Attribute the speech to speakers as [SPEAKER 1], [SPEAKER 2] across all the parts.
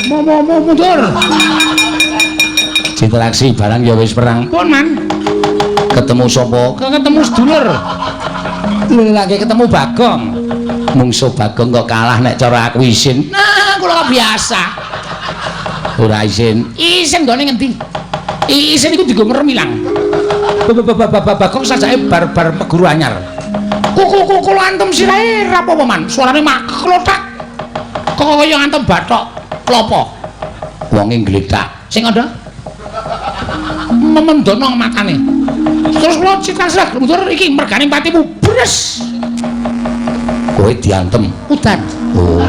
[SPEAKER 1] mundur.
[SPEAKER 2] Interaksi barang ya wis perang.
[SPEAKER 1] Pun man.
[SPEAKER 2] Ketemu sapa?
[SPEAKER 1] Ketemu sedulur.
[SPEAKER 2] Lagi ketemu Bagong. Mungsuh Bagong kok kalah nek cara aku isin.
[SPEAKER 1] Nah, kula biasa.
[SPEAKER 2] Ora isin.
[SPEAKER 1] Isin gone ngendi? Isin iku digo ngremilang.
[SPEAKER 2] Bagong sajake bar guru anyar.
[SPEAKER 1] Kuku antem sirahe rapopo man? Suarane mak klothak. Kok kaya antem bathok klopo.
[SPEAKER 2] Wonge ngletak.
[SPEAKER 1] Sing ada? Memendono makane. Terus kula cita-cita mundur iki mergane patimu bres.
[SPEAKER 2] Kowe diantem
[SPEAKER 1] Udan.
[SPEAKER 2] oh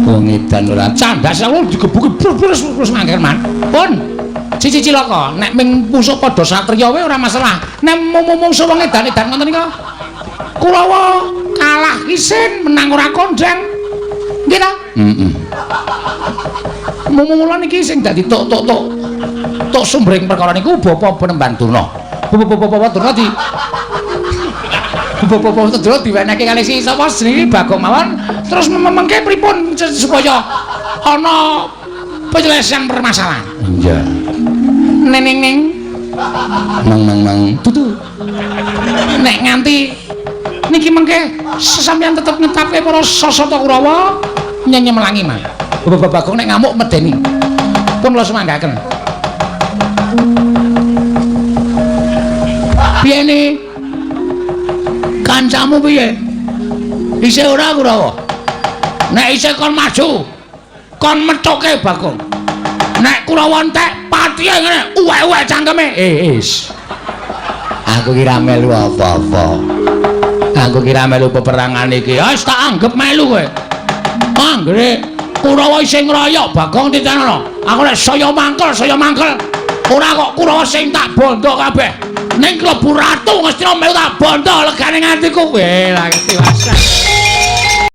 [SPEAKER 2] wong edan ora
[SPEAKER 1] Candas aku digebuki terus mangger man. Pun Cici Cilaka, nek ming musuh padha satriya wae ora masalah. Nek musuh wong edan-edan ngoten nika. Kulawa kalah isin menang ora kondang. Nggih ta?
[SPEAKER 2] heeh
[SPEAKER 1] Mula niki sing dadi tok sumbering perkara niku Bapa Penemban Durna. Bapa Durna di Bapa Durna diwenehke kalih si sapa jenenge Bagong mawon terus mengke pripun supaya ana penyelesaian permasalahan.
[SPEAKER 2] iya
[SPEAKER 1] Neng
[SPEAKER 2] nang
[SPEAKER 1] tutu. Nek nganti niki mengke sesampeyan tetep ngetapke para Sasata Kurawa nyemelangi mah. Bapak Bagong nek ngamuk medeni. Pun kula semanggaken. Piye ne? Kancamu piye? Isih ora Kurawa? Nek isih kon maju, kon methuke Bagong. Nek Kurawa entek patihe ngene, uwek-uwek cangkeme. Is.
[SPEAKER 2] aku kira melu apa-apa aku kira melu peperangan iki
[SPEAKER 1] Wis tak anggap melu kowe. Anggere Kurawa isih ngroyok Bagong titenono. Aku nek saya mangkel. Ora kok Kurawa sing tak bondo kabeh. Ning klebu ratu Ngastina melu tak bondo legane ngantiku. Weh, lagi wasan.